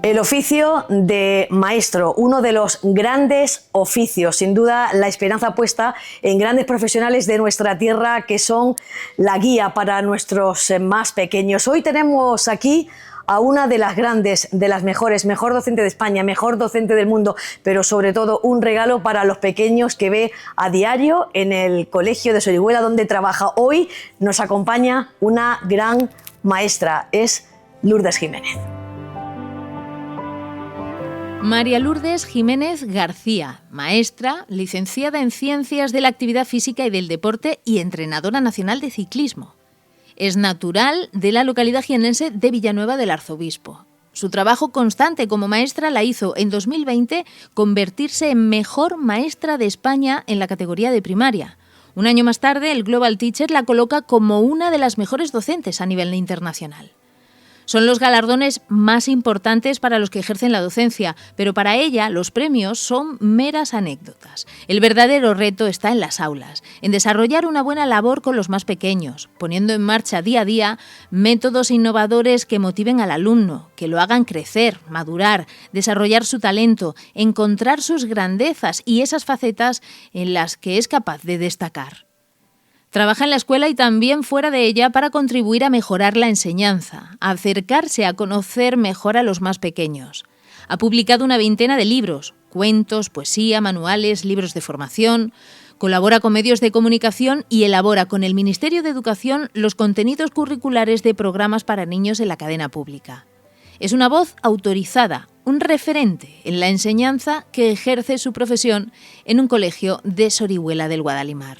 El oficio de maestro, uno de los grandes oficios, sin duda la esperanza puesta en grandes profesionales de nuestra tierra que son la guía para nuestros más pequeños. Hoy tenemos aquí a una de las grandes, de las mejores, mejor docente de España, mejor docente del mundo, pero sobre todo un regalo para los pequeños que ve a diario en el colegio de Sorihuela donde trabaja. Hoy nos acompaña una gran maestra, es Lourdes Jiménez. María Lourdes Jiménez García, maestra, licenciada en Ciencias de la Actividad Física y del Deporte y entrenadora nacional de ciclismo. Es natural de la localidad jienense de Villanueva del Arzobispo. Su trabajo constante como maestra la hizo en 2020 convertirse en mejor maestra de España en la categoría de primaria. Un año más tarde, el Global Teacher la coloca como una de las mejores docentes a nivel internacional. Son los galardones más importantes para los que ejercen la docencia, pero para ella los premios son meras anécdotas. El verdadero reto está en las aulas, en desarrollar una buena labor con los más pequeños, poniendo en marcha día a día métodos innovadores que motiven al alumno, que lo hagan crecer, madurar, desarrollar su talento, encontrar sus grandezas y esas facetas en las que es capaz de destacar. Trabaja en la escuela y también fuera de ella para contribuir a mejorar la enseñanza, a acercarse a conocer mejor a los más pequeños. Ha publicado una veintena de libros, cuentos, poesía, manuales, libros de formación. Colabora con medios de comunicación y elabora con el Ministerio de Educación los contenidos curriculares de programas para niños en la cadena pública. Es una voz autorizada, un referente en la enseñanza que ejerce su profesión en un colegio de Sorihuela del Guadalimar.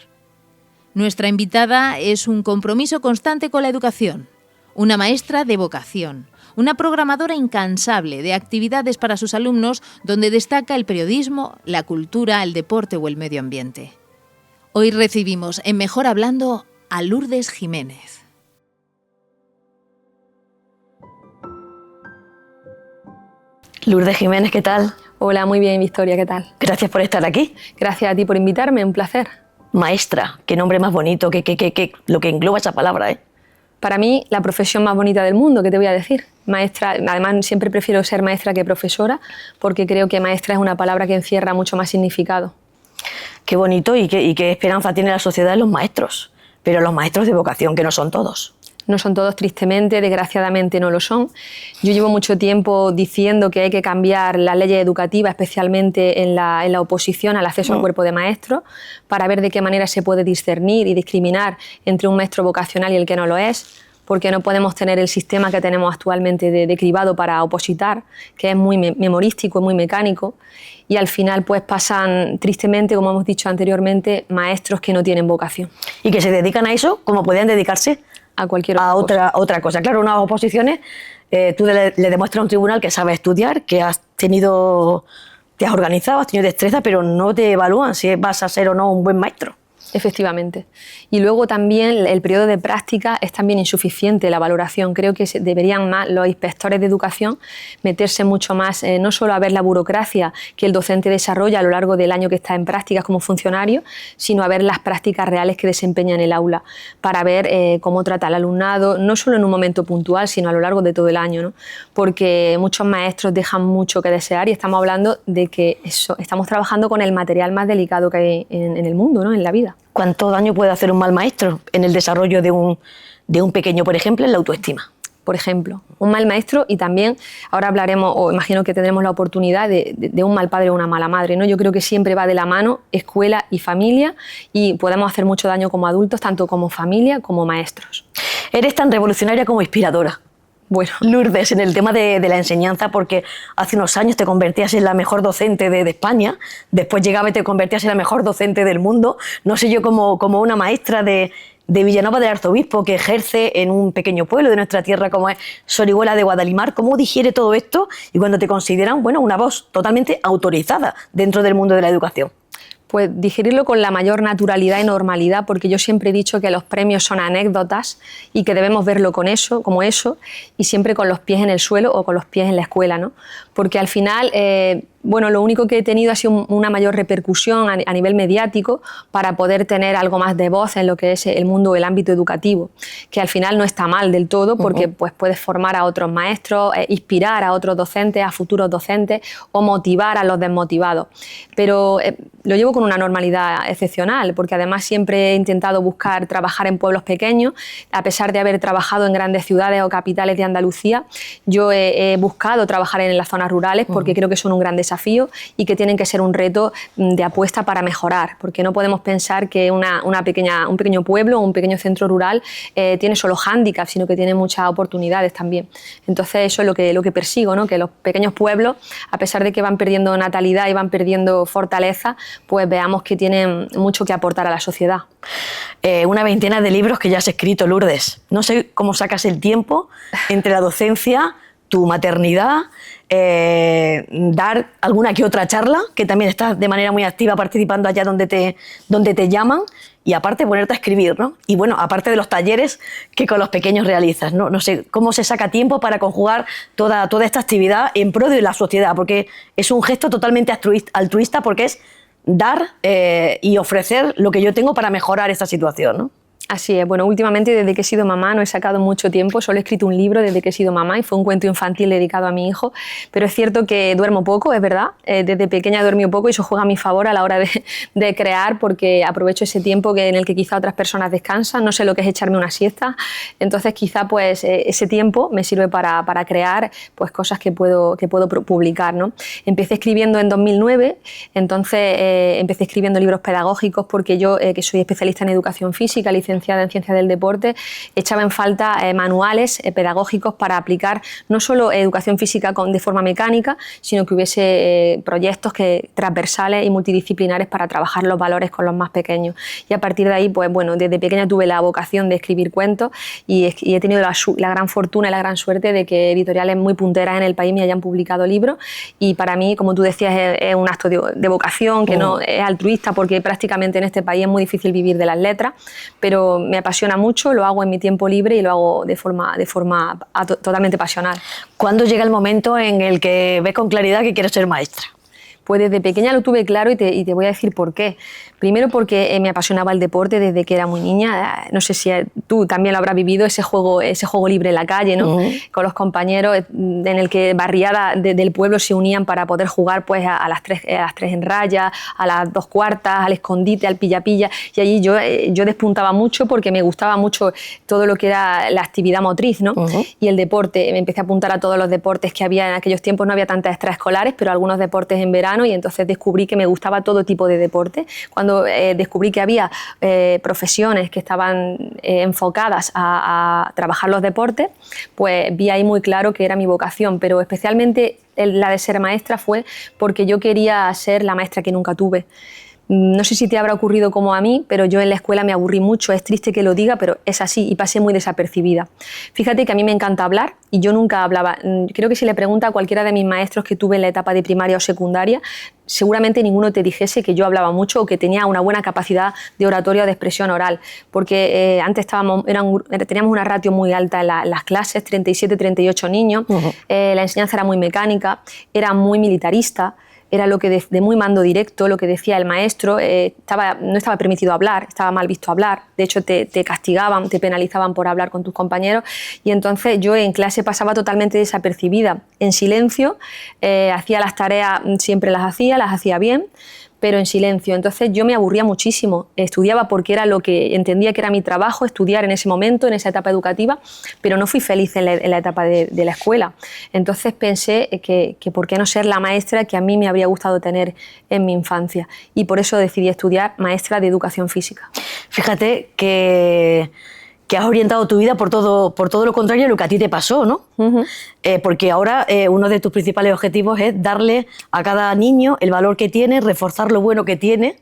Nuestra invitada es un compromiso constante con la educación, una maestra de vocación, una programadora incansable de actividades para sus alumnos donde destaca el periodismo, la cultura, el deporte o el medio ambiente. Hoy recibimos en Mejor Hablando a Lourdes Jiménez. Lourdes Jiménez, ¿qué tal? Hola, muy bien, Victoria, ¿qué tal? Gracias por estar aquí. Gracias a ti por invitarme, un placer. Maestra, qué nombre más bonito, lo que engloba esa palabra, ¿eh? Para mí, la profesión más bonita del mundo, ¿qué te voy a decir? Maestra, además siempre prefiero ser maestra que profesora, porque creo que maestra es una palabra que encierra mucho más significado. Qué bonito y qué esperanza tiene la sociedad en los maestros, pero los maestros de vocación, que no son todos. No son todos, tristemente, desgraciadamente no lo son. Yo llevo mucho tiempo diciendo que hay que cambiar las leyes educativas, especialmente en la oposición al acceso al cuerpo de maestros, para ver de qué manera se puede discernir y discriminar entre un maestro vocacional y el que no lo es, porque no podemos tener el sistema que tenemos actualmente de cribado para opositar, que es muy memorístico, muy mecánico, y al final pues pasan tristemente, como hemos dicho anteriormente, maestros que no tienen vocación. Y que se dedican a eso como podían dedicarse a cualquier otra cosa. Claro, unas oposiciones, tú le demuestras a un tribunal que sabes estudiar, que te has organizado, has tenido destreza, pero no te evalúan si vas a ser o no un buen maestro. Efectivamente. Y luego también el periodo de práctica es también insuficiente, la valoración. Creo que deberían más los inspectores de educación meterse mucho más, no solo a ver la burocracia que el docente desarrolla a lo largo del año que está en prácticas como funcionario, sino a ver las prácticas reales que desempeña en el aula, para ver cómo trata al alumnado, no solo en un momento puntual, sino a lo largo de todo el año, ¿no? Porque muchos maestros dejan mucho que desear y estamos hablando de que estamos trabajando con el material más delicado que hay en el mundo, ¿no? En la vida. ¿Cuánto daño puede hacer un mal maestro en el desarrollo de un pequeño, por ejemplo, en la autoestima? Por ejemplo, un mal maestro, y también ahora hablaremos, o imagino que tendremos la oportunidad de un mal padre o una mala madre, ¿no? Yo creo que siempre va de la mano escuela y familia, y podemos hacer mucho daño como adultos, tanto como familia como maestros. Eres tan revolucionaria como inspiradora. Bueno, Lourdes, en el tema de la enseñanza, porque hace unos años te convertías en la mejor docente de España, después llegaba y te convertías en la mejor docente del mundo. No sé yo, como una maestra de Villanueva del Arzobispo que ejerce en un pequeño pueblo de nuestra tierra como es Sorihuela de Guadalimar, ¿cómo digiere todo esto? Y cuando te consideran, bueno, una voz totalmente autorizada dentro del mundo de la educación. Pues digerirlo con la mayor naturalidad y normalidad, porque yo siempre he dicho que los premios son anécdotas y que debemos verlo como eso, y siempre con los pies en el suelo o con los pies en la escuela, ¿no? Porque al final Bueno, lo único que he tenido ha sido una mayor repercusión a nivel mediático para poder tener algo más de voz en lo que es el mundo, el ámbito educativo, que al final no está mal del todo porque pues, puedes formar a otros maestros, inspirar a otros docentes, a futuros docentes o motivar a los desmotivados. Pero lo llevo con una normalidad excepcional porque además siempre he intentado buscar trabajar en pueblos pequeños. A pesar de haber trabajado en grandes ciudades o capitales de Andalucía, yo he buscado trabajar en las zonas rurales porque creo que son un gran desafío y que tienen que ser un reto de apuesta para mejorar, porque no podemos pensar que un pequeño pueblo o un pequeño centro rural tiene solo hándicaps, sino que tiene muchas oportunidades también. Entonces eso es lo que persigo, ¿no? Que los pequeños pueblos, a pesar de que van perdiendo natalidad y van perdiendo fortaleza, pues veamos que tienen mucho que aportar a la sociedad. Una veintena de libros que ya has escrito, Lourdes. No sé cómo sacas el tiempo entre la docencia, tu maternidad, dar alguna que otra charla, que también estás de manera muy activa participando allá donde te llaman, y aparte ponerte a escribir, ¿no? Y bueno, aparte de los talleres que con los pequeños realizas, ¿no? No sé cómo se saca tiempo para conjugar toda esta actividad en pro de la sociedad, porque es un gesto totalmente altruista porque es dar y ofrecer lo que yo tengo para mejorar esta situación, ¿no? Así es. Bueno, últimamente desde que he sido mamá no he sacado mucho tiempo, solo he escrito un libro desde que he sido mamá y fue un cuento infantil dedicado a mi hijo, pero es cierto que duermo poco, es verdad, desde pequeña he dormido poco y eso juega a mi favor a la hora de crear porque aprovecho ese tiempo en el que quizá otras personas descansan, no sé lo que es echarme una siesta, entonces quizá pues ese tiempo me sirve para crear pues cosas que puedo publicar, ¿no? Empecé escribiendo en 2009, entonces empecé escribiendo libros pedagógicos porque yo, que soy especialista en educación física, licenciada en Ciencias del Deporte, echaba en falta manuales pedagógicos para aplicar no solo educación física de forma mecánica, sino que hubiese proyectos transversales y multidisciplinares para trabajar los valores con los más pequeños. Y a partir de ahí, pues bueno, desde pequeña tuve la vocación de escribir cuentos y he tenido la gran fortuna y la gran suerte de que editoriales muy punteras en el país me hayan publicado libros y para mí, como tú decías, es un acto de vocación que no es altruista porque prácticamente en este país es muy difícil vivir de las letras, pero me apasiona mucho, lo hago en mi tiempo libre y lo hago de forma totalmente pasional. ¿Cuándo llega el momento en el que ves con claridad que quieres ser maestra? Pues desde pequeña lo tuve claro y te voy a decir por qué. Primero porque me apasionaba el deporte desde que era muy niña. No sé si tú también lo habrás vivido, ese juego libre en la calle, ¿no? Con los compañeros, en el que barriadas del pueblo se unían para poder jugar pues, a las 3 en raya, a las 2 cuartas, al escondite, al pilla-pilla. Y allí yo despuntaba mucho porque me gustaba mucho todo lo que era la actividad motriz, ¿no? Y el deporte. Me empecé a apuntar a todos los deportes que había en aquellos tiempos. No había tantas extraescolares, pero algunos deportes en verano. Y entonces descubrí que me gustaba todo tipo de deporte. Cuando descubrí que había profesiones que estaban enfocadas a trabajar los deportes, pues vi ahí muy claro que era mi vocación, pero especialmente la de ser maestra fue porque yo quería ser la maestra que nunca tuve. No sé si te habrá ocurrido como a mí, pero yo en la escuela me aburrí mucho, es triste que lo diga, pero es así y pasé muy desapercibida. Fíjate que a mí me encanta hablar y yo nunca hablaba. Creo que si le pregunta a cualquiera de mis maestros que tuve en la etapa de primaria o secundaria, seguramente ninguno te dijese que yo hablaba mucho o que tenía una buena capacidad de oratoria o de expresión oral, porque antes teníamos una ratio muy alta en las clases, 37, 38 niños, la enseñanza era muy mecánica, era muy militarista, era lo que de muy mando directo, lo que decía el maestro, no estaba permitido hablar, estaba mal visto hablar, de hecho te castigaban, te penalizaban por hablar con tus compañeros y entonces yo en clase pasaba totalmente desapercibida, en silencio, hacía las tareas, siempre las hacía bien, pero en silencio. Entonces yo me aburría muchísimo. Estudiaba porque era lo que entendía que era mi trabajo, estudiar en ese momento, en esa etapa educativa, pero no fui feliz en la etapa de la escuela. Entonces pensé que por qué no ser la maestra que a mí me habría gustado tener en mi infancia. Y por eso decidí estudiar maestra de educación física. Fíjate que has orientado tu vida por todo lo contrario a lo que a ti te pasó, ¿no? Porque ahora uno de tus principales objetivos es darle a cada niño el valor que tiene, reforzar lo bueno que tiene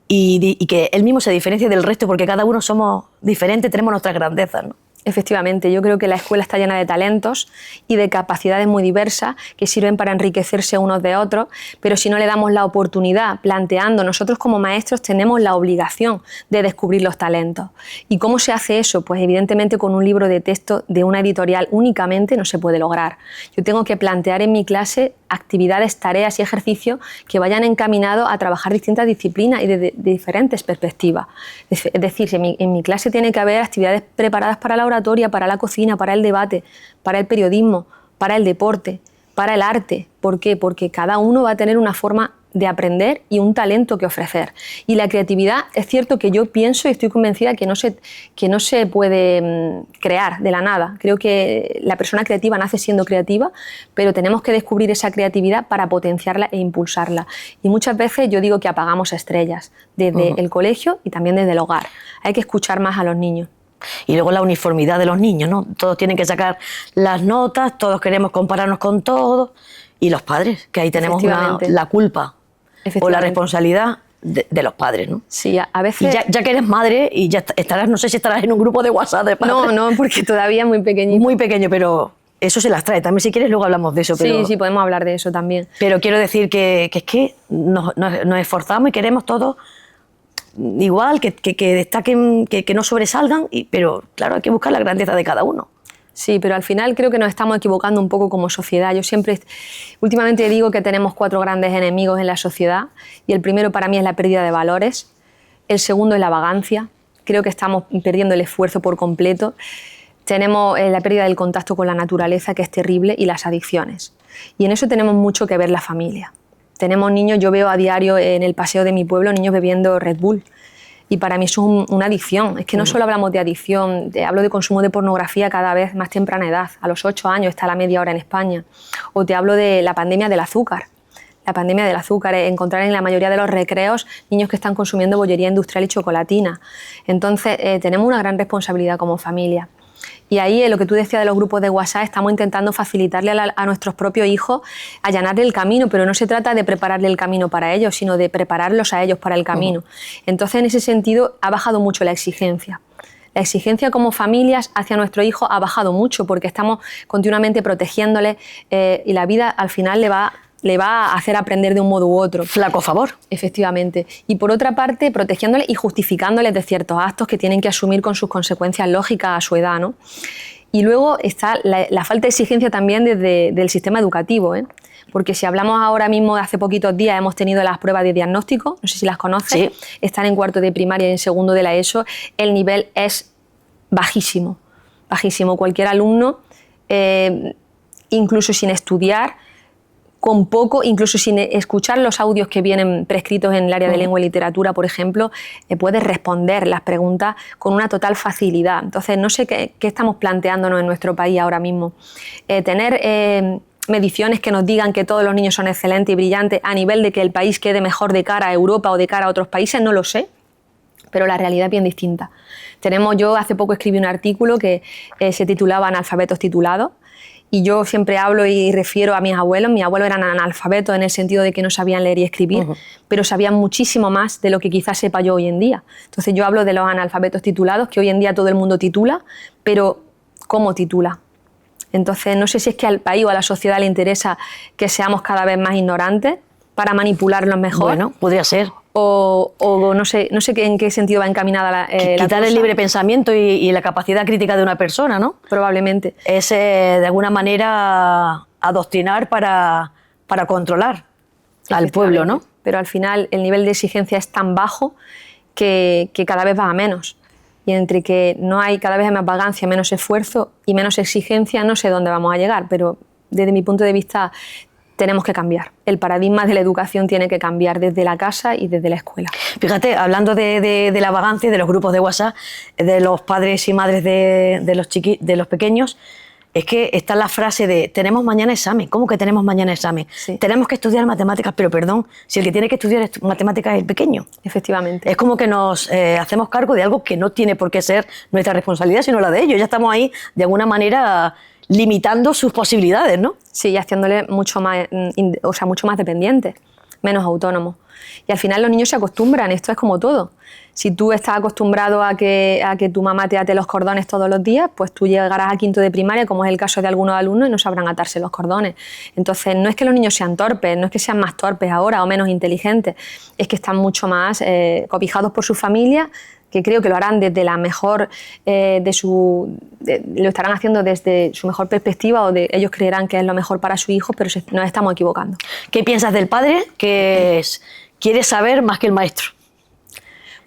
y que él mismo se diferencie del resto, porque cada uno somos diferentes, tenemos nuestras grandezas, ¿no? Efectivamente, yo creo que la escuela está llena de talentos y de capacidades muy diversas que sirven para enriquecerse unos de otros, pero si no le damos la oportunidad, planteando, nosotros como maestros tenemos la obligación de descubrir los talentos. ¿Y cómo se hace eso? Pues evidentemente con un libro de texto de una editorial únicamente no se puede lograr. Yo tengo que plantear en mi clase actividades, tareas y ejercicios que vayan encaminados a trabajar distintas disciplinas y de diferentes perspectivas. Es decir, en mi clase tiene que haber actividades preparadas para la oratoria, para la cocina, para el debate, para el periodismo, para el deporte, para el arte. ¿Por qué? Porque cada uno va a tener una forma de aprender y un talento que ofrecer. Y la creatividad, es cierto que yo pienso y estoy convencida que no se puede crear de la nada. Creo que la persona creativa nace siendo creativa, pero tenemos que descubrir esa creatividad para potenciarla e impulsarla. Y muchas veces yo digo que apagamos estrellas desde el colegio y también desde el hogar. Hay que escuchar más a los niños. Y luego la uniformidad de los niños, ¿no? Todos tienen que sacar las notas, todos queremos compararnos con todos, y los padres, que ahí tenemos la culpa o la responsabilidad de los padres, ¿no? Sí, a veces... Y ya que eres madre y ya estarás, no sé si estarás en un grupo de WhatsApp de padres. No, porque todavía es muy pequeñito. Muy pequeño, pero eso se las trae. También si quieres luego hablamos de eso. Pero, sí, podemos hablar de eso también. Pero quiero decir que es que nos esforzamos y queremos todos igual, que destaquen, que no sobresalgan, pero claro, hay que buscar la grandeza de cada uno. Sí, pero al final creo que nos estamos equivocando un poco como sociedad. Yo últimamente digo que tenemos 4 grandes enemigos en la sociedad, y el primero para mí es la pérdida de valores, el segundo es la vagancia, creo que estamos perdiendo el esfuerzo por completo, tenemos la pérdida del contacto con la naturaleza, que es terrible, y las adicciones. Y en eso tenemos mucho que ver la familia. Tenemos niños, yo veo a diario en el paseo de mi pueblo, niños bebiendo Red Bull. Y para mí eso es una adicción. Es que no solo hablamos de adicción, hablo de consumo de pornografía cada vez más temprana edad. A los 8 años está la media hora en España. O te hablo de la pandemia del azúcar. La pandemia del azúcar, encontrar en la mayoría de los recreos niños que están consumiendo bollería industrial y chocolatina. Entonces tenemos una gran responsabilidad como familia. Y ahí, lo que tú decías de los grupos de WhatsApp, estamos intentando facilitarle a nuestros propios hijos, allanarle el camino, pero no se trata de prepararle el camino para ellos, sino de prepararlos a ellos para el camino. Entonces, en ese sentido, ha bajado mucho la exigencia. La exigencia como familias hacia nuestro hijo ha bajado mucho, porque estamos continuamente protegiéndole, y la vida al final le va a hacer aprender de un modo u otro. Flaco favor. Efectivamente. Y por otra parte, protegiéndole y justificándole de ciertos actos que tienen que asumir con sus consecuencias lógicas a su edad, ¿no? Y luego está la falta de exigencia también del sistema educativo, ¿eh? Porque si hablamos ahora mismo, hace poquitos días hemos tenido las pruebas de diagnóstico, no sé si las conoces, sí. Están en 4º de primaria y en 2º de la ESO, el nivel es bajísimo, bajísimo. Cualquier alumno, incluso sin estudiar, con poco, incluso sin escuchar los audios que vienen prescritos en el área de lengua y literatura, por ejemplo, puedes responder las preguntas con una total facilidad. Entonces, no sé qué estamos planteándonos en nuestro país ahora mismo. Tener mediciones que nos digan que todos los niños son excelentes y brillantes a nivel de que el país quede mejor de cara a Europa o de cara a otros países, no lo sé, pero la realidad es bien distinta. Yo hace poco escribí un artículo que se titulaba Analfabetos titulados, y yo siempre hablo y refiero a mis abuelos. Mis abuelos eran analfabetos en el sentido de que no sabían leer y escribir, pero sabían muchísimo más de lo que quizás sepa yo hoy en día. Entonces yo hablo de los analfabetos titulados, que hoy en día todo el mundo titula, pero ¿cómo titula? Entonces no sé si es que al país o a la sociedad le interesa que seamos cada vez más ignorantes para manipularlos mejor. Bueno, podría ser. O no sé en qué sentido va encaminada la quitar cosa. El libre pensamiento y la capacidad crítica de una persona, ¿no? Probablemente. Es de alguna manera adoctrinar para controlar al pueblo, ¿no? Pero al final el nivel de exigencia es tan bajo que cada vez va a menos. Y entre que no hay cada vez más vagancia, menos esfuerzo y menos exigencia, no sé dónde vamos a llegar, pero desde mi punto de vista tenemos que cambiar. El paradigma de la educación tiene que cambiar desde la casa y desde la escuela. Fíjate, hablando de la vagancia, de los grupos de WhatsApp, de los padres y madres de los pequeños, es que está la frase de tenemos mañana examen. ¿Cómo que tenemos mañana examen? Sí. Tenemos que estudiar matemáticas, pero perdón, si el que tiene que estudiar matemáticas es el pequeño. Efectivamente. Es como que nos hacemos cargo de algo que no tiene por qué ser nuestra responsabilidad, sino la de ellos. Ya estamos ahí, de alguna manera, limitando sus posibilidades, ¿no? Sí, y haciéndole mucho más dependientes, menos autónomos. Y al final los niños se acostumbran, esto es como todo. Si tú estás acostumbrado a que tu mamá te ate los cordones todos los días, pues tú llegarás a 5º de primaria, como es el caso de algunos alumnos, y no sabrán atarse los cordones. Entonces, no es que los niños sean torpes, no es que sean más torpes ahora o menos inteligentes, es que están mucho más cobijados por su familia, que creo que lo harán desde la mejor, lo estarán haciendo desde su mejor perspectiva o ellos creerán que es lo mejor para su hijo, pero nos estamos equivocando. ¿Qué piensas del padre que quiere saber más que el maestro?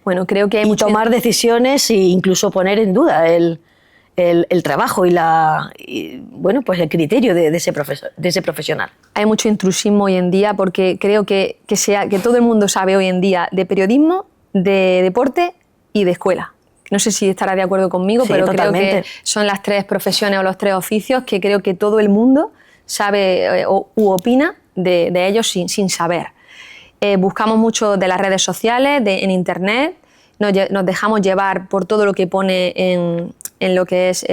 Bueno, creo que hay tomar decisiones e incluso poner en duda el trabajo bueno, pues el criterio de ese profesional. Hay mucho intrusismo hoy en día porque creo que todo el mundo sabe hoy en día de periodismo, de deporte y de escuela. No sé si estará de acuerdo conmigo, sí, pero totalmente. Creo que son las 3 profesiones o los 3 oficios que creo que todo el mundo sabe u opina de ellos sin saber. Buscamos mucho de las redes sociales, en internet, nos dejamos llevar por todo lo que pone en lo que es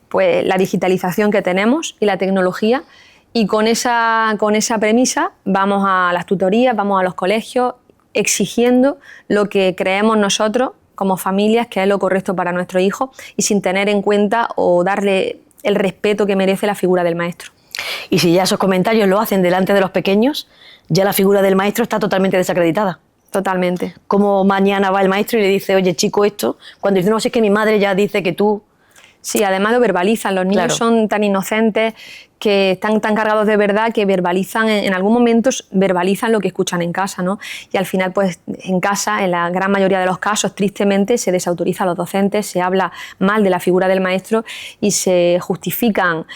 pues, la digitalización que tenemos y la tecnología, y con esa premisa vamos a las tutorías, vamos a los colegios, exigiendo lo que creemos nosotros como familias que es lo correcto para nuestro hijo y sin tener en cuenta o darle el respeto que merece la figura del maestro. Y si ya esos comentarios lo hacen delante de los pequeños, ya la figura del maestro está totalmente desacreditada. Totalmente. Como mañana va el maestro y le dice, oye chico, esto, cuando dice, no, si es que mi madre ya dice que tú... Sí, además lo verbalizan, los niños claro. son tan inocentes, que están tan cargados de verdad que verbalizan, en algún momento verbalizan lo que escuchan en casa, ¿no? Y al final, pues en casa, en la gran mayoría de los casos, tristemente, se desautoriza a los docentes, se habla mal de la figura del maestro y se justifican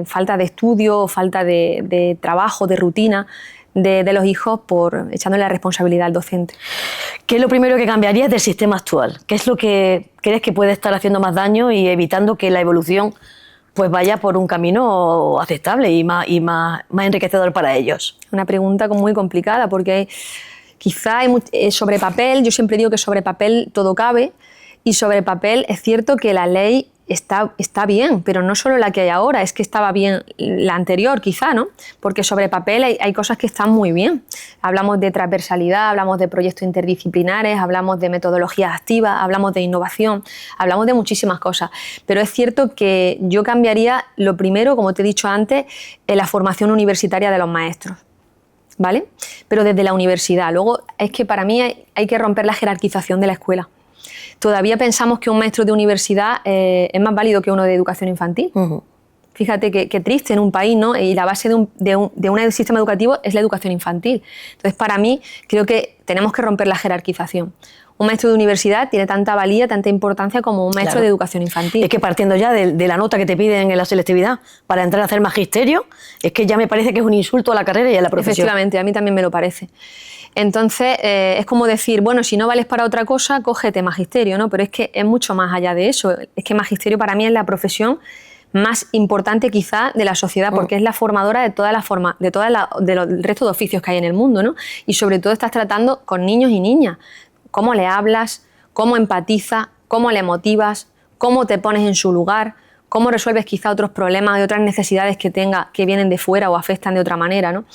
falta de estudio, falta de trabajo, de rutina de los hijos echándole la responsabilidad al docente. ¿Qué es lo primero que cambiarías del sistema actual? ¿Qué es lo que crees que puede estar haciendo más daño y evitando que la evolución pues vaya por un camino aceptable y más enriquecedor para ellos? Una pregunta muy complicada porque quizá sobre papel, yo siempre digo que sobre papel todo cabe, y sobre papel es cierto que la ley está bien, pero no solo la que hay ahora, es que estaba bien la anterior quizá, ¿no? Porque sobre papel hay cosas que están muy bien. Hablamos de transversalidad, hablamos de proyectos interdisciplinares, hablamos de metodologías activas, hablamos de innovación, hablamos de muchísimas cosas. Pero es cierto que yo cambiaría lo primero, como te he dicho antes, en la formación universitaria de los maestros, ¿vale? Pero desde la universidad. Luego es que para mí hay que romper la jerarquización de la escuela. Todavía pensamos que un maestro de universidad es más válido que uno de educación infantil. Uh-huh. Fíjate qué triste en un país, ¿no? Y la base de un sistema educativo es la educación infantil. Entonces, para mí, creo que tenemos que romper la jerarquización. Un maestro de universidad tiene tanta valía, tanta importancia como un maestro claro. de educación infantil. Es que partiendo ya de la nota que te piden en la selectividad para entrar a hacer magisterio, es que ya me parece que es un insulto a la carrera y a la profesión. Efectivamente, a mí también me lo parece. Entonces, es como decir, bueno, si no vales para otra cosa, cógete magisterio, ¿no? Pero es que es mucho más allá de eso. Es que magisterio para mí es la profesión más importante quizá de la sociedad, porque es la formadora de del resto de oficios que hay en el mundo, ¿no? Y sobre todo estás tratando con niños y niñas. Cómo le hablas, cómo empatizas, cómo le motivas, cómo te pones en su lugar, cómo resuelves quizá otros problemas y otras necesidades que tenga que vienen de fuera o afectan de otra manera, ¿no?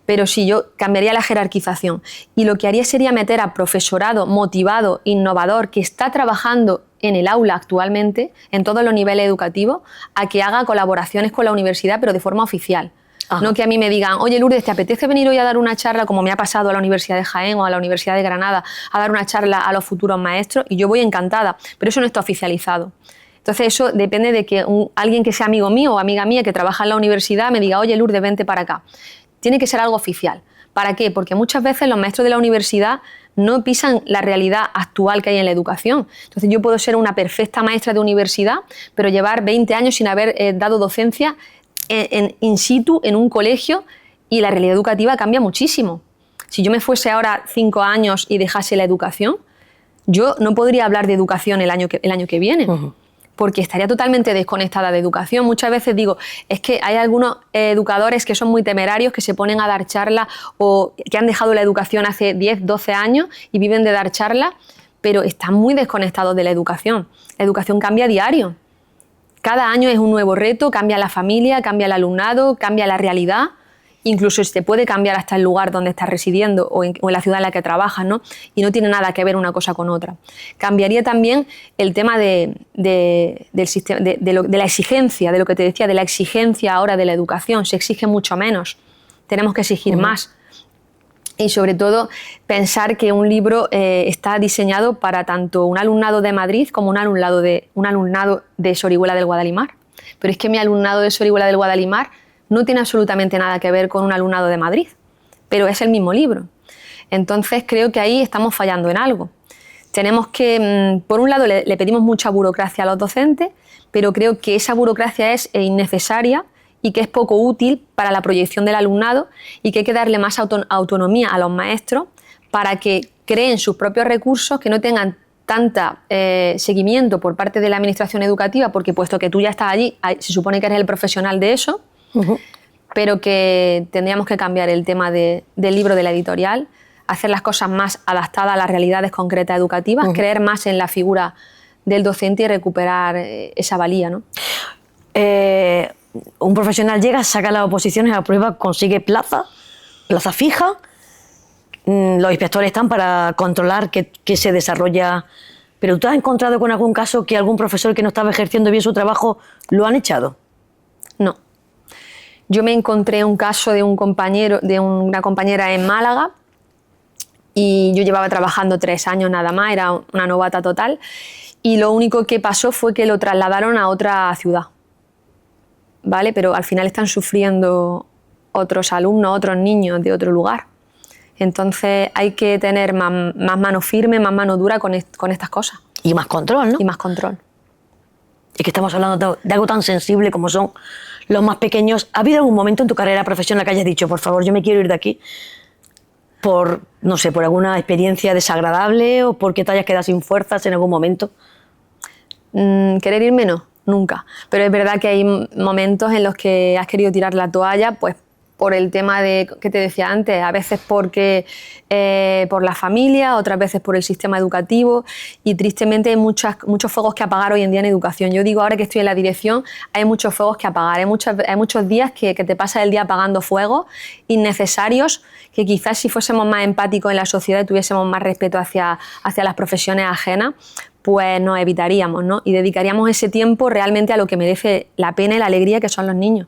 Pero sí, yo cambiaría la jerarquización y lo que haría sería meter a profesorado motivado, innovador, que está trabajando en el aula actualmente, en todos los niveles educativos, a que haga colaboraciones con la universidad, pero de forma oficial. Ajá. No que a mí me digan, oye Lourdes, ¿te apetece venir hoy a dar una charla, como me ha pasado a la Universidad de Jaén o a la Universidad de Granada, a dar una charla a los futuros maestros? Y yo voy encantada, pero eso no está oficializado. Entonces eso depende de que alguien que sea amigo mío o amiga mía que trabaja en la universidad me diga, oye Lourdes, vente para acá. Tiene que ser algo oficial. ¿Para qué? Porque muchas veces los maestros de la universidad no pisan la realidad actual que hay en la educación. Entonces yo puedo ser una perfecta maestra de universidad, pero llevar 20 años sin haber dado docencia in situ en un colegio, y la realidad educativa cambia muchísimo. Si yo me fuese ahora 5 años y dejase la educación, yo no podría hablar de educación el año que viene. Uh-huh. Porque estaría totalmente desconectada de educación. Muchas veces digo, es que hay algunos educadores que son muy temerarios, que se ponen a dar charlas o que han dejado la educación hace 10, 12 años y viven de dar charlas, pero están muy desconectados de la educación. La educación cambia a diario. Cada año es un nuevo reto, cambia la familia, cambia el alumnado, cambia la realidad. Incluso se puede cambiar hasta el lugar donde estás residiendo o en la ciudad en la que trabajas, ¿no? Y no tiene nada que ver una cosa con otra. Cambiaría también el tema de la exigencia, de lo que te decía, de la exigencia ahora de la educación. Se exige mucho menos, tenemos que exigir más. y sobre todo pensar que un libro está diseñado para tanto un alumnado de Madrid como un alumnado de Sorihuela del Guadalimar. Pero es que mi alumnado de Sorihuela del Guadalimar no tiene absolutamente nada que ver con un alumnado de Madrid, pero es el mismo libro. Entonces creo que ahí estamos fallando en algo. Tenemos que, por un lado, le pedimos mucha burocracia a los docentes, pero creo que esa burocracia es innecesaria y que es poco útil para la proyección del alumnado, y que hay que darle más autonomía a los maestros para que creen sus propios recursos, que no tengan tanta seguimiento por parte de la administración educativa, porque puesto que tú ya estás allí, se supone que eres el profesional de eso, pero que tendríamos que cambiar el tema del libro de la editorial, hacer las cosas más adaptadas a las realidades concretas educativas, creer más en la figura del docente y recuperar esa valía, ¿no? Un profesional llega, saca las oposiciones, aprueba, consigue plaza fija. Los inspectores están para controlar que se desarrolla. ¿Pero tú has encontrado con algún caso que algún profesor que no estaba ejerciendo bien su trabajo lo han echado? No. Yo me encontré un caso de una compañera en Málaga, y yo llevaba trabajando 3 años nada más, era una novata total, y lo único que pasó fue que lo trasladaron a otra ciudad, ¿vale? Pero al final están sufriendo otros alumnos, otros niños de otro lugar. Entonces hay que tener más mano firme, más mano dura con estas cosas. Y más control, ¿no? Y más control. Es que estamos hablando de algo tan sensible como son los más pequeños. ¿Ha habido algún momento en tu carrera profesional que hayas dicho, por favor, yo me quiero ir de aquí? Por, no sé, por alguna experiencia desagradable o porque te hayas quedado sin fuerzas en algún momento. Querer irme no, nunca. Pero es verdad que hay momentos en los que has querido tirar la toalla, pues por el tema que te decía antes, a veces por la familia, otras veces por el sistema educativo, y tristemente hay muchos fuegos que apagar hoy en día en educación. Yo digo, ahora que estoy en la dirección, hay muchos fuegos que apagar, hay muchos días que te pasas el día apagando fuegos innecesarios, que quizás si fuésemos más empáticos en la sociedad y tuviésemos más respeto hacia las profesiones ajenas, pues nos evitaríamos, ¿no? Y dedicaríamos ese tiempo realmente a lo que merece la pena y la alegría, que son los niños.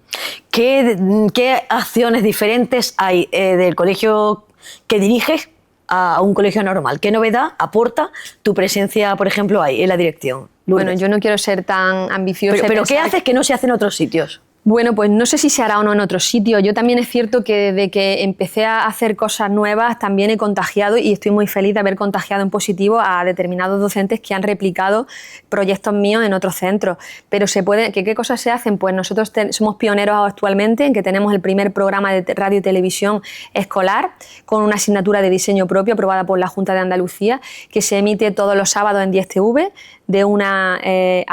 ¿Qué acciones diferentes hay del colegio que diriges a un colegio normal? ¿Qué novedad aporta tu presencia, por ejemplo, ahí en la dirección, Lourdes? Bueno, yo no quiero ser tan ambiciosa. ¿Pero qué haces que no se hace en otros sitios? Bueno, pues no sé si se hará o no en otros sitios. Yo también es cierto que desde que empecé a hacer cosas nuevas también he contagiado, y estoy muy feliz de haber contagiado en positivo a determinados docentes que han replicado proyectos míos en otros centros. Pero ¿qué cosas se hacen? Pues nosotros somos pioneros actualmente en que tenemos el primer programa de radio y televisión escolar con una asignatura de diseño propio aprobada por la Junta de Andalucía, que se emite todos los sábados en 10TV de 1 a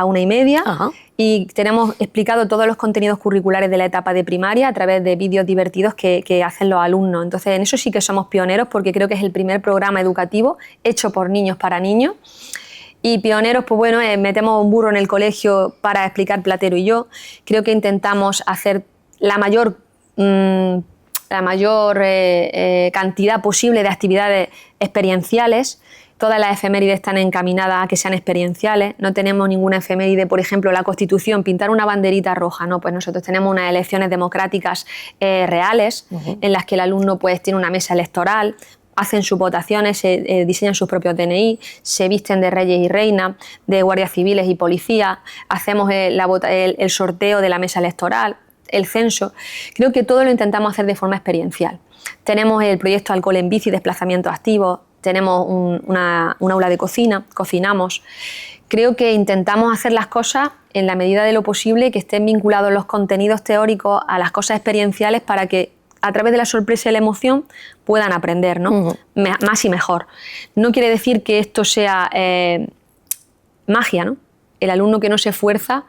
1:30. Ajá. Y tenemos explicado todos los contenidos curriculares de la etapa de primaria a través de vídeos divertidos que hacen los alumnos. Entonces, en eso sí que somos pioneros, porque creo que es el primer programa educativo hecho por niños para niños. Y pioneros, pues bueno, metemos un burro en el colegio para explicar Platero y yo. Creo que intentamos hacer la mayor cantidad posible de actividades experienciales. Todas las efemérides están encaminadas a que sean experienciales. No tenemos ninguna efeméride, por ejemplo, la Constitución, pintar una banderita roja, no, pues nosotros tenemos unas elecciones democráticas reales, en las que el alumno pues tiene una mesa electoral, hacen sus votaciones, diseñan sus propios DNI, se visten de reyes y reinas, de guardias civiles y policías, hacemos el sorteo de la mesa electoral, el censo. Creo que todo lo intentamos hacer de forma experiencial. Tenemos el proyecto Alcohol en Bici, desplazamiento activo, tenemos un aula de cocina, cocinamos. Creo que intentamos hacer las cosas en la medida de lo posible, que estén vinculados los contenidos teóricos a las cosas experienciales, para que a través de la sorpresa y la emoción puedan aprender, ¿no? Más y mejor. No quiere decir que esto sea magia, ¿no? El alumno que no se esfuerza,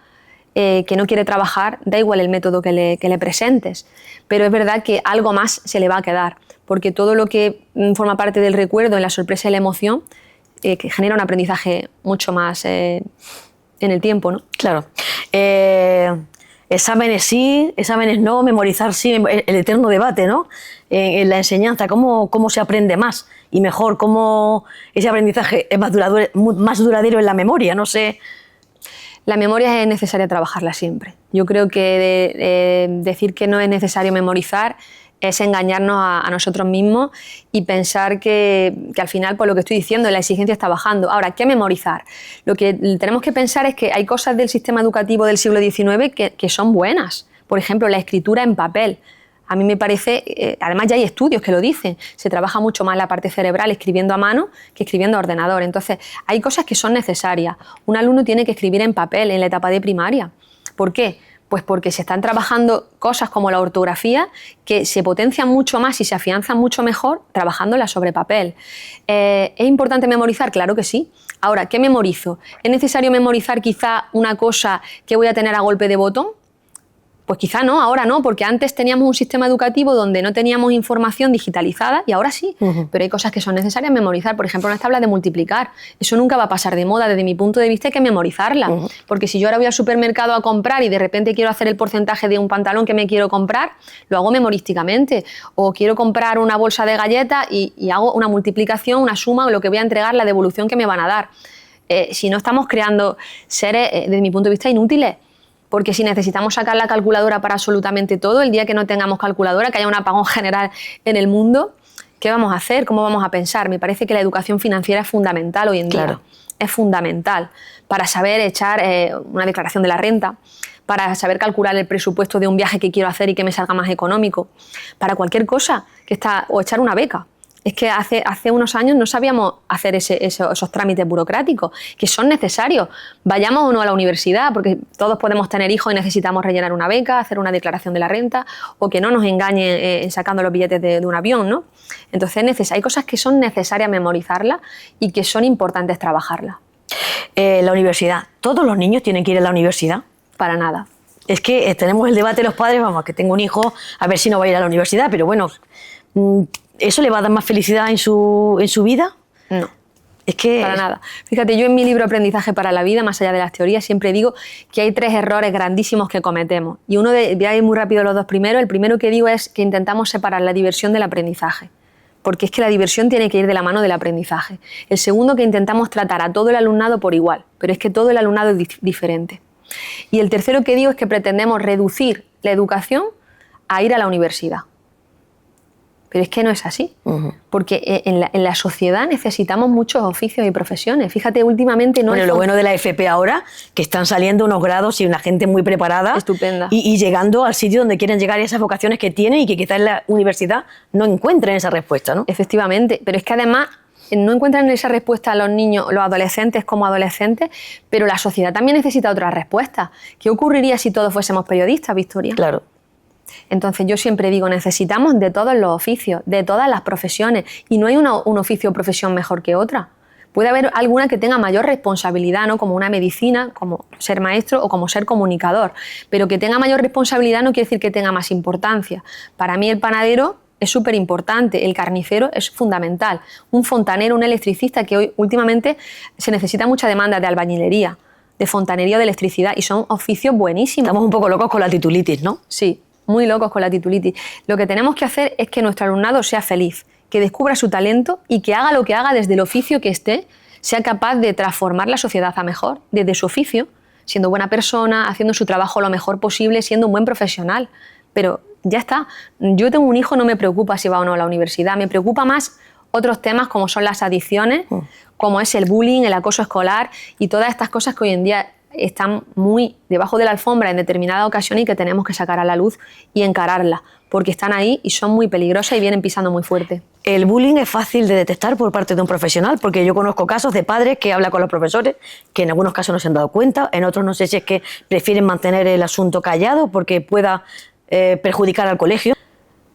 que no quiere trabajar, da igual el método que le presentes, pero es verdad que algo más se le va a quedar, porque todo lo que forma parte del recuerdo en la sorpresa y la emoción que genera un aprendizaje mucho más en el tiempo, ¿no? Claro. Exámenes sí, exámenes no, memorizar sí, el eterno debate, ¿no? En la enseñanza, ¿cómo se aprende más y mejor? ¿Cómo ese aprendizaje es más duradero en la memoria? No sé. La memoria es necesaria trabajarla siempre. Yo creo que decir que no es necesario memorizar es engañarnos a nosotros mismos y pensar que al final, por lo que estoy diciendo, la exigencia está bajando. Ahora, ¿qué memorizar? Lo que tenemos que pensar es que hay cosas del sistema educativo del siglo XIX que son buenas. Por ejemplo, la escritura en papel. A mí me parece, además ya hay estudios que lo dicen, se trabaja mucho más la parte cerebral escribiendo a mano que escribiendo a ordenador. Entonces, hay cosas que son necesarias. Un alumno tiene que escribir en papel en la etapa de primaria. ¿Por qué? Pues porque se están trabajando cosas como la ortografía que se potencian mucho más y se afianzan mucho mejor trabajándolas sobre papel. ¿Es importante memorizar? Claro que sí. Ahora, ¿qué memorizo? ¿Es necesario memorizar quizá una cosa que voy a tener a golpe de botón? Pues quizá no, ahora no, porque antes teníamos un sistema educativo donde no teníamos información digitalizada y ahora sí, pero hay cosas que son necesarias memorizar. Por ejemplo, las tablas de multiplicar. Eso nunca va a pasar de moda. Desde mi punto de vista hay que memorizarla, porque si yo ahora voy al supermercado a comprar y de repente quiero hacer el porcentaje de un pantalón que me quiero comprar, lo hago memorísticamente. O quiero comprar una bolsa de galletas y hago una multiplicación, una suma, lo que voy a entregar, la devolución que me van a dar. Si no estamos creando seres, desde mi punto de vista, inútiles. Porque si necesitamos sacar la calculadora para absolutamente todo, el día que no tengamos calculadora, que haya un apagón general en el mundo, ¿qué vamos a hacer? ¿Cómo vamos a pensar? Me parece que la educación financiera es fundamental hoy en día. Claro. Es fundamental para saber echar una declaración de la renta, para saber calcular el presupuesto de un viaje que quiero hacer y que me salga más económico, para cualquier cosa, o echar una beca. Es que hace unos años no sabíamos hacer esos trámites burocráticos, que son necesarios. Vayamos o no a la universidad, porque todos podemos tener hijos y necesitamos rellenar una beca, hacer una declaración de la renta, o que no nos engañen sacando los billetes de un avión, ¿no? Entonces hay cosas que son necesarias memorizarlas y que son importantes trabajarlas. La universidad. ¿Todos los niños tienen que ir a la universidad? Para nada. Es que tenemos el debate de los padres, vamos, que tengo un hijo, a ver si no va a ir a la universidad, pero bueno... ¿Eso le va a dar más felicidad en su vida? No. Es que... Para nada. Fíjate, yo en mi libro Aprendizaje para la Vida, más allá de las teorías, siempre digo que hay 3 errores grandísimos que cometemos. Y voy a ir muy rápido los 2 primeros. El primero que digo es que intentamos separar la diversión del aprendizaje. Porque es que la diversión tiene que ir de la mano del aprendizaje. El segundo, que intentamos tratar a todo el alumnado por igual. Pero es que todo el alumnado es diferente. Y el tercero que digo es que pretendemos reducir la educación a ir a la universidad. Pero es que no es así, porque en la sociedad necesitamos muchos oficios y profesiones. Fíjate, últimamente no... Bueno, lo bueno de la FP ahora, que están saliendo unos grados y una gente muy preparada. Estupenda. Y llegando al sitio donde quieren llegar y esas vocaciones que tienen y que quizás en la universidad no encuentren esa respuesta, ¿no? Efectivamente, pero es que además no encuentran esa respuesta a los niños, los adolescentes como adolescentes, pero la sociedad también necesita otras respuestas. ¿Qué ocurriría si todos fuésemos periodistas, Victoria? Claro. Entonces yo siempre digo, necesitamos de todos los oficios, de todas las profesiones, y no hay un oficio o profesión mejor que otra. Puede haber alguna que tenga mayor responsabilidad, ¿no? Como una medicina, como ser maestro o como ser comunicador, pero que tenga mayor responsabilidad no quiere decir que tenga más importancia. Para mí el panadero es súper importante, el carnicero es fundamental, un fontanero, un electricista, que hoy últimamente se necesita mucha demanda de albañilería, de fontanería o de electricidad, y son oficios buenísimos. Estamos un poco locos con la titulitis, ¿no? Sí. Muy locos con la titulitis. Lo que tenemos que hacer es que nuestro alumnado sea feliz, que descubra su talento y que haga lo que haga desde el oficio que esté, sea capaz de transformar la sociedad a mejor, desde su oficio, siendo buena persona, haciendo su trabajo lo mejor posible, siendo un buen profesional. Pero ya está. Yo tengo un hijo, no me preocupa si va o no a la universidad, me preocupa más otros temas como son las adicciones, como es el bullying, el acoso escolar y todas estas cosas que hoy en día están muy debajo de la alfombra en determinada ocasión y que tenemos que sacar a la luz y encararlas, porque están ahí y son muy peligrosas y vienen pisando muy fuerte. El bullying es fácil de detectar por parte de un profesional, porque yo conozco casos de padres que hablan con los profesores, que en algunos casos no se han dado cuenta, en otros no sé si es que prefieren mantener el asunto callado porque pueda perjudicar al colegio,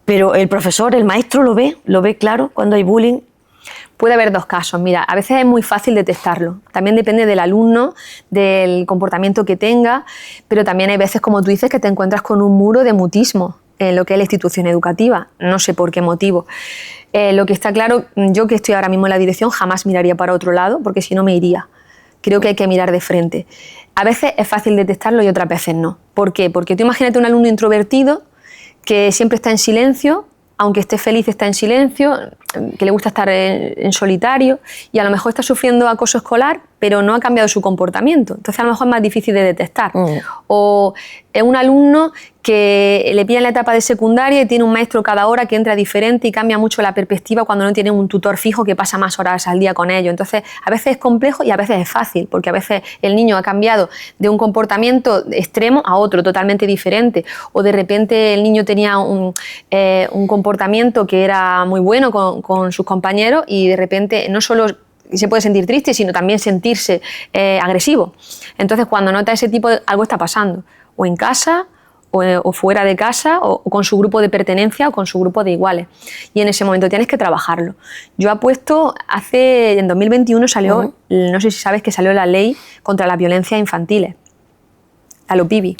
pero el profesor, el maestro lo ve claro cuando hay bullying. Puede haber 2 casos. Mira, a veces es muy fácil detectarlo. También depende del alumno, del comportamiento que tenga, pero también hay veces, como tú dices, que te encuentras con un muro de mutismo en lo que es la institución educativa. No sé por qué motivo. Lo que está claro, yo que estoy ahora mismo en la dirección jamás miraría para otro lado, porque si no me iría. Creo que hay que mirar de frente. A veces es fácil detectarlo y otras veces no. ¿Por qué? Porque tú imagínate un alumno introvertido que siempre está en silencio, aunque esté feliz está en silencio, que le gusta estar en solitario y a lo mejor está sufriendo acoso escolar, pero no ha cambiado su comportamiento. Entonces a lo mejor es más difícil de detectar. O es un alumno que le pilla en la etapa de secundaria y tiene un maestro cada hora que entra diferente y cambia mucho la perspectiva cuando no tiene un tutor fijo que pasa más horas al día con ellos. Entonces a veces es complejo y a veces es fácil, porque a veces el niño ha cambiado de un comportamiento extremo a otro totalmente diferente, o de repente el niño tenía un comportamiento que era muy bueno con sus compañeros y de repente no solo se puede sentir triste, sino también sentirse agresivo. Entonces, cuando nota ese tipo de... algo está pasando, o en casa, o fuera de casa, o con su grupo de pertenencia, o con su grupo de iguales. Y en ese momento tienes que trabajarlo. Yo apuesto, en 2021 salió, no sé si sabes que salió la ley contra las violencias infantiles, la LOPIVI,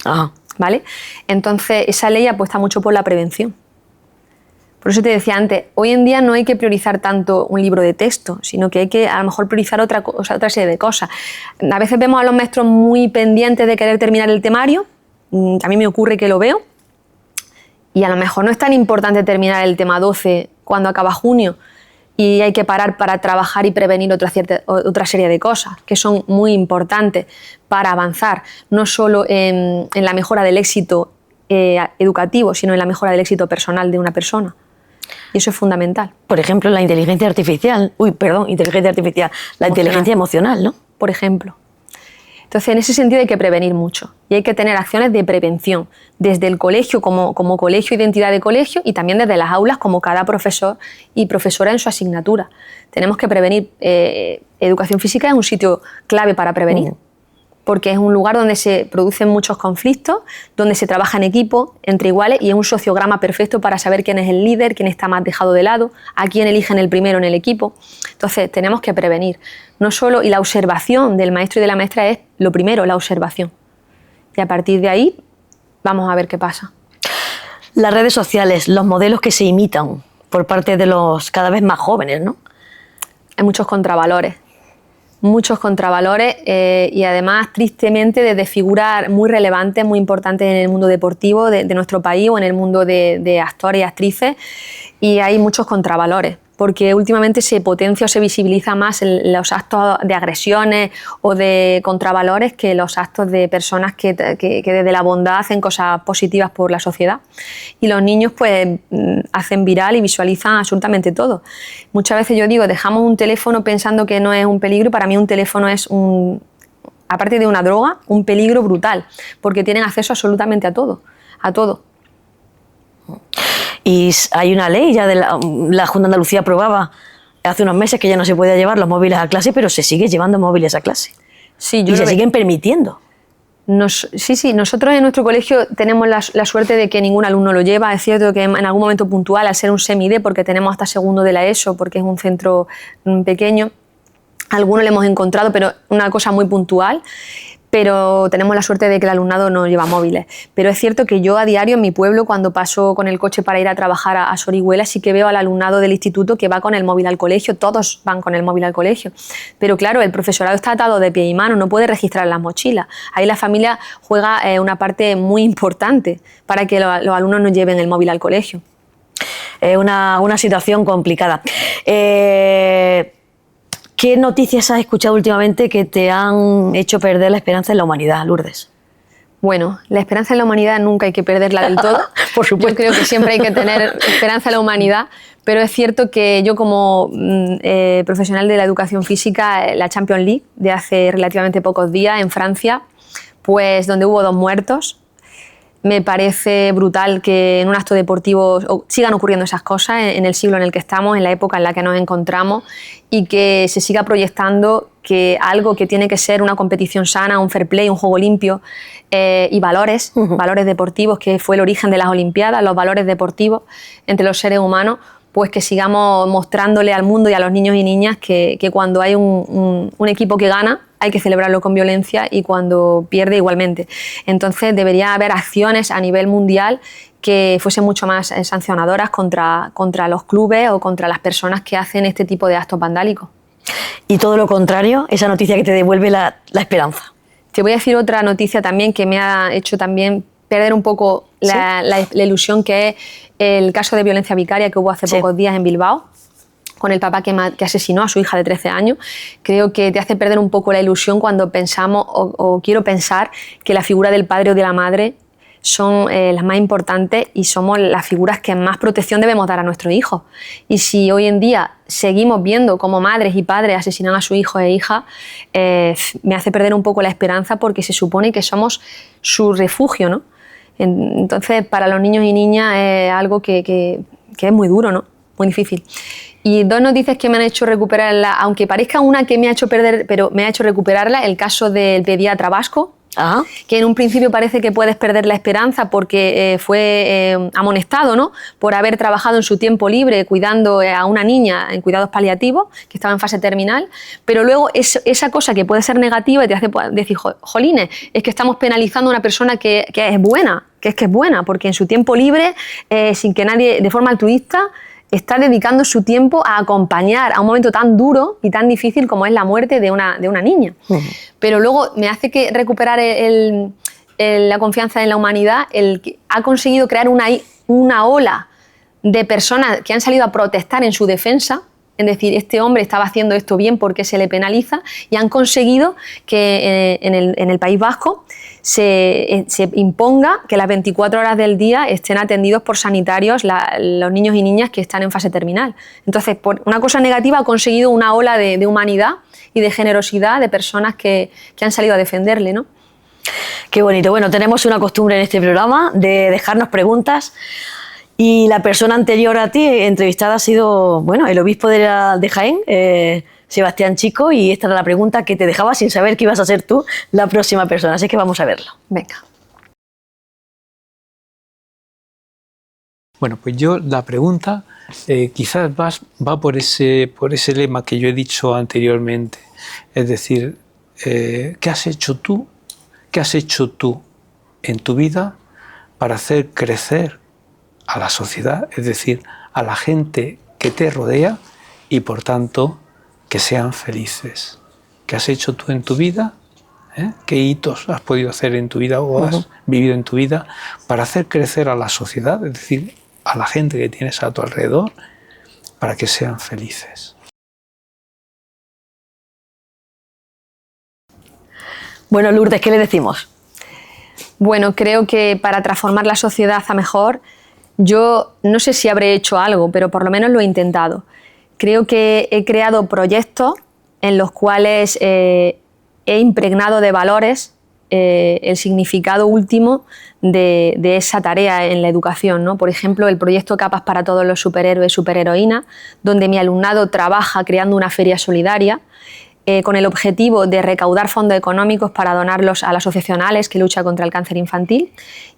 ¿vale? Entonces, esa ley apuesta mucho por la prevención. Por eso te decía antes, hoy en día no hay que priorizar tanto un libro de texto, sino que hay que a lo mejor priorizar otra serie de cosas. A veces vemos a los maestros muy pendientes de querer terminar el temario, a mí me ocurre que lo veo, y a lo mejor no es tan importante terminar el tema 12 cuando acaba junio y hay que parar para trabajar y prevenir otra serie de cosas que son muy importantes para avanzar, no solo en la mejora del éxito educativo, sino en la mejora del éxito personal de una persona. Y eso es fundamental. Por ejemplo, la inteligencia artificial. La inteligencia emocional, ¿no? Por ejemplo. Entonces, en ese sentido hay que prevenir mucho. Y hay que tener acciones de prevención. Desde el colegio, como colegio, identidad de colegio, y también desde las aulas, como cada profesor y profesora en su asignatura. Tenemos que prevenir. Educación física es un sitio clave para prevenir. Porque es un lugar donde se producen muchos conflictos, donde se trabaja en equipo, entre iguales, y es un sociograma perfecto para saber quién es el líder, quién está más dejado de lado, a quién eligen el primero en el equipo. Entonces, tenemos que prevenir. No solo, y la observación del maestro y de la maestra es lo primero, la observación. Y a partir de ahí, vamos a ver qué pasa. Las redes sociales, los modelos que se imitan por parte de los cada vez más jóvenes, ¿no? Hay muchos contravalores. Y además, tristemente, desde figuras muy relevantes, muy importantes en el mundo deportivo de nuestro país o en el mundo de actores y actrices, y hay muchos contravalores, porque últimamente se potencia o se visibiliza más los actos de agresiones o de contravalores que los actos de personas que desde la bondad hacen cosas positivas por la sociedad. Y los niños pues hacen viral y visualizan absolutamente todo. Muchas veces yo digo, dejamos un teléfono pensando que no es un peligro, y para mí un teléfono es aparte de una droga, un peligro brutal, porque tienen acceso absolutamente a todo, a todo. Y hay una ley, ya la Junta de Andalucía aprobaba hace unos meses que ya no se podía llevar los móviles a clase, pero se sigue llevando móviles a clase. Sí, y se siguen permitiendo. Sí, nosotros en nuestro colegio tenemos la suerte de que ningún alumno lo lleva. Es cierto que en algún momento puntual, al ser un semi-D, porque tenemos hasta segundo de la ESO, porque es un centro pequeño, algunos le hemos encontrado, pero una cosa muy puntual. Pero tenemos la suerte de que el alumnado no lleva móviles. Pero es cierto que yo a diario en mi pueblo, cuando paso con el coche para ir a trabajar a Sorihuela, sí que veo al alumnado del instituto que va con el móvil al colegio, todos van con el móvil al colegio. Pero claro, el profesorado está atado de pie y mano, no puede registrar las mochilas. Ahí la familia juega una parte muy importante para que los alumnos no lleven el móvil al colegio. Es una situación complicada. ¿Qué noticias has escuchado últimamente que te han hecho perder la esperanza en la humanidad, Lourdes? Bueno, la esperanza en la humanidad nunca hay que perderla del todo. Por supuesto. Yo creo que siempre hay que tener esperanza en la humanidad, pero es cierto que yo como profesional de la educación física, la Champions League de hace relativamente pocos días en Francia, pues donde hubo 2 muertos, me parece brutal que en un acto deportivo sigan ocurriendo esas cosas en el siglo en el que estamos, en la época en la que nos encontramos, y que se siga proyectando que algo que tiene que ser una competición sana, un fair play, un juego limpio y valores deportivos, que fue el origen de las Olimpiadas, los valores deportivos entre los seres humanos, pues que sigamos mostrándole al mundo y a los niños y niñas que cuando hay un equipo que gana hay que celebrarlo con violencia y cuando pierde igualmente. Entonces debería haber acciones a nivel mundial que fuesen mucho más sancionadoras contra los clubes o contra las personas que hacen este tipo de actos vandálicos. Y todo lo contrario, esa noticia que te devuelve la esperanza. Te voy a decir otra noticia también que me ha hecho también perder un poco la ilusión, que es el caso de violencia vicaria que hubo hace pocos días en Bilbao. con el papá que asesinó a su hija de 13 años, creo que te hace perder un poco la ilusión cuando pensamos o quiero pensar que la figura del padre o de la madre son las más importantes y somos las figuras que más protección debemos dar a nuestros hijos. Y si hoy en día seguimos viendo cómo madres y padres asesinan a sus hijos e hijas, me hace perder un poco la esperanza porque se supone que somos su refugio, ¿no? Entonces, para los niños y niñas es algo que es muy duro, ¿no? Muy difícil. Y dos noticias que me han hecho recuperarla, aunque parezca una que me ha hecho perder, pero me ha hecho recuperarla, el caso del pediatra vasco, que en un principio parece que puedes perder la esperanza porque fue amonestado, ¿no?, por haber trabajado en su tiempo libre cuidando a una niña en cuidados paliativos que estaba en fase terminal, pero luego esa cosa que puede ser negativa y te hace decir, jolines, es que estamos penalizando a una persona que es buena, que es buena, porque en su tiempo libre, sin que nadie, de forma altruista, está dedicando su tiempo a acompañar a un momento tan duro y tan difícil como es la muerte de una niña. Pero luego me hace que recuperar la confianza en la humanidad, el que ha conseguido crear una ola de personas que han salido a protestar en su defensa, es decir, este hombre estaba haciendo esto bien porque se le penaliza, y han conseguido que en el País Vasco se imponga que las 24 horas del día estén atendidos por sanitarios los niños y niñas que están en fase terminal. Entonces, por una cosa negativa ha conseguido una ola de humanidad y de generosidad de personas que han salido a defenderle, ¿no? Qué bonito. Bueno, tenemos una costumbre en este programa de dejarnos preguntas. Y la persona anterior a ti, entrevistada, ha sido, bueno, el obispo de Jaén, Sebastián Chico, y esta era la pregunta que te dejaba sin saber que ibas a ser tú la próxima persona. Así que vamos a verlo. Venga. Bueno, pues yo la pregunta quizás va por ese lema que yo he dicho anteriormente. Es decir, ¿qué has hecho tú? ¿Qué has hecho tú en tu vida para hacer crecer a la sociedad, es decir, a la gente que te rodea, y por tanto que sean felices? ¿Qué has hecho tú en tu vida? ¿Qué hitos has podido hacer en tu vida o has vivido en tu vida para hacer crecer a la sociedad, es decir, a la gente que tienes a tu alrededor, para que sean felices? Bueno, Lourdes, ¿qué le decimos? Bueno, creo que para transformar la sociedad a mejor, yo no sé si habré hecho algo, pero por lo menos lo he intentado. Creo que he creado proyectos en los cuales he impregnado de valores el significado último de esa tarea en la educación, ¿no? Por ejemplo, el proyecto Capas para todos los superhéroes y superheroínas, donde mi alumnado trabaja creando una feria solidaria con el objetivo de recaudar fondos económicos para donarlos a la asociación ALES, que lucha contra el cáncer infantil,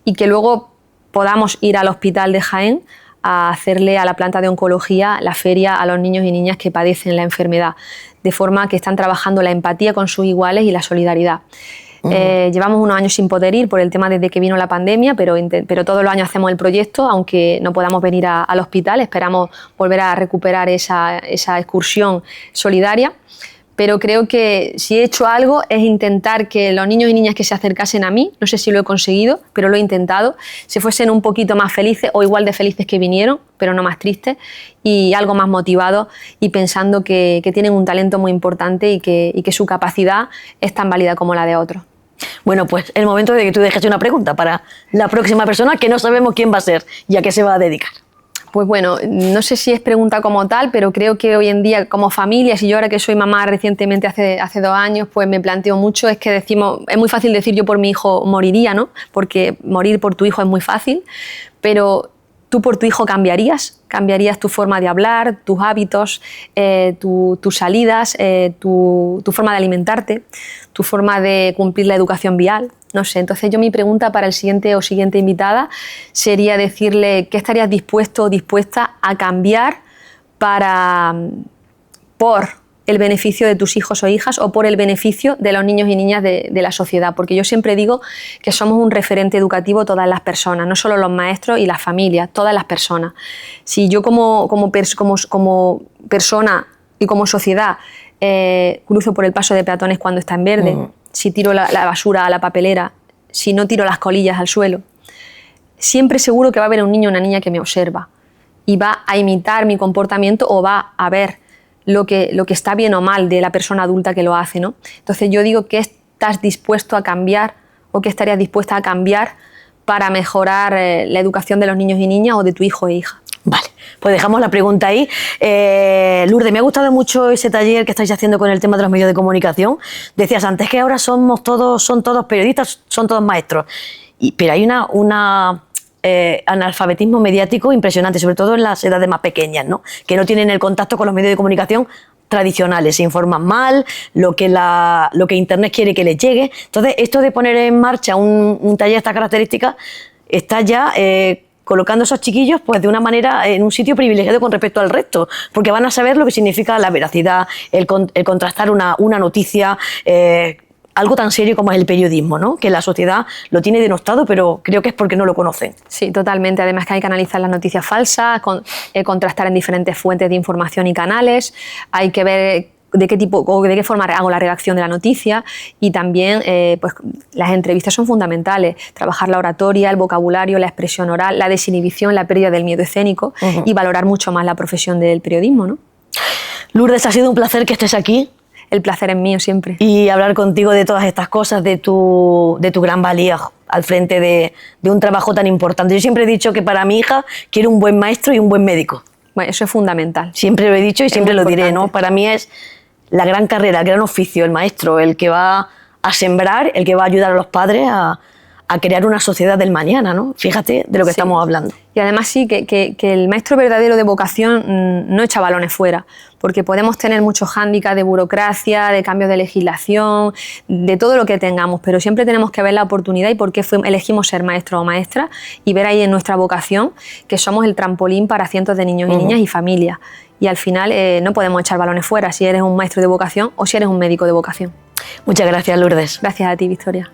y que luego podamos ir al hospital de Jaén a hacerle a la planta de oncología la feria a los niños y niñas que padecen la enfermedad, de forma que están trabajando la empatía con sus iguales y la solidaridad. Llevamos unos años sin poder ir por el tema desde que vino la pandemia, pero todos los años hacemos el proyecto, aunque no podamos venir al hospital. Esperamos volver a recuperar esa excursión solidaria. Pero creo que si he hecho algo es intentar que los niños y niñas que se acercasen a mí, no sé si lo he conseguido, pero lo he intentado, se fuesen un poquito más felices o igual de felices que vinieron, pero no más tristes, y algo más motivados y pensando que tienen un talento muy importante y que su capacidad es tan válida como la de otros. Bueno, pues el momento de que tú dejes una pregunta para la próxima persona, que no sabemos quién va a ser y a qué se va a dedicar. Pues bueno, no sé si es pregunta como tal, pero creo que hoy en día como familias, y yo ahora que soy mamá recientemente hace 2 años, pues me planteo mucho, es que decimos, es muy fácil decir yo por mi hijo moriría, ¿no? Porque morir por tu hijo es muy fácil, pero ¿tú por tu hijo cambiarías? ¿Cambiarías tu forma de hablar, tus hábitos, tus salidas, tu forma de alimentarte, tu forma de cumplir la educación vial? No sé, entonces yo mi pregunta para el siguiente o siguiente invitada sería decirle qué estarías dispuesto o dispuesta a cambiar por el beneficio de tus hijos o hijas o por el beneficio de los niños y niñas de la sociedad, porque yo siempre digo que somos un referente educativo todas las personas, no solo los maestros y las familias, todas las personas. Si yo como persona y como sociedad cruzo por el paso de peatones cuando está en verde, si tiro la basura a la papelera, si no tiro las colillas al suelo, siempre seguro que va a haber un niño o una niña que me observa. y va a imitar mi comportamiento o va a ver lo que está bien o mal de la persona adulta que lo hace, ¿no? Entonces yo digo, ¿qué estás dispuesto a cambiar o qué estarías dispuesta a cambiar para mejorar la educación de los niños y niñas o de tu hijo e hija? Vale, pues dejamos la pregunta ahí. Lourdes, me ha gustado mucho ese taller que estáis haciendo con el tema de los medios de comunicación. Decías antes que ahora son todos periodistas, son todos maestros. Pero hay un analfabetismo mediático impresionante, sobre todo en las edades más pequeñas, ¿no? Que no tienen el contacto con los medios de comunicación tradicionales, se informan mal, lo que Internet quiere que les llegue. Entonces, esto de poner en marcha un taller de estas características está ya colocando a esos chiquillos pues de una manera en un sitio privilegiado con respecto al resto, porque van a saber lo que significa la veracidad, el contrastar una noticia, algo tan serio como es el periodismo, ¿no? Que la sociedad lo tiene denostado, pero creo que es porque no lo conocen. Sí, totalmente. Además que hay que analizar las noticias falsas, contrastar en diferentes fuentes de información y canales, hay que ver de qué tipo o de qué forma hago la redacción de la noticia y también pues las entrevistas son fundamentales, trabajar la oratoria, el vocabulario, la expresión oral, la desinhibición, la pérdida del miedo escénico y valorar mucho más la profesión del periodismo, ¿no? Lourdes, ha sido un placer que estés aquí. El placer es mío siempre. Y hablar contigo de todas estas cosas, de tu gran valía al frente de un trabajo tan importante. Yo siempre he dicho que para mi hija quiero un buen maestro y un buen médico. Bueno, eso es fundamental. Siempre lo he dicho y siempre lo diré, ¿no? Para mí es la gran carrera, el gran oficio, el maestro, el que va a sembrar, el que va a ayudar a los padres a crear una sociedad del mañana, ¿no? Fíjate de lo que estamos hablando. Y además sí, que el maestro verdadero de vocación no echa balones fuera, porque podemos tener muchos hándicaps de burocracia, de cambios de legislación, de todo lo que tengamos, pero siempre tenemos que ver la oportunidad y por qué elegimos ser maestro o maestra y ver ahí en nuestra vocación que somos el trampolín para cientos de niños y niñas y familias. Y al final no podemos echar balones fuera si eres un maestro de vocación o si eres un médico de vocación. Muchas gracias, Lourdes. Gracias a ti, Victoria.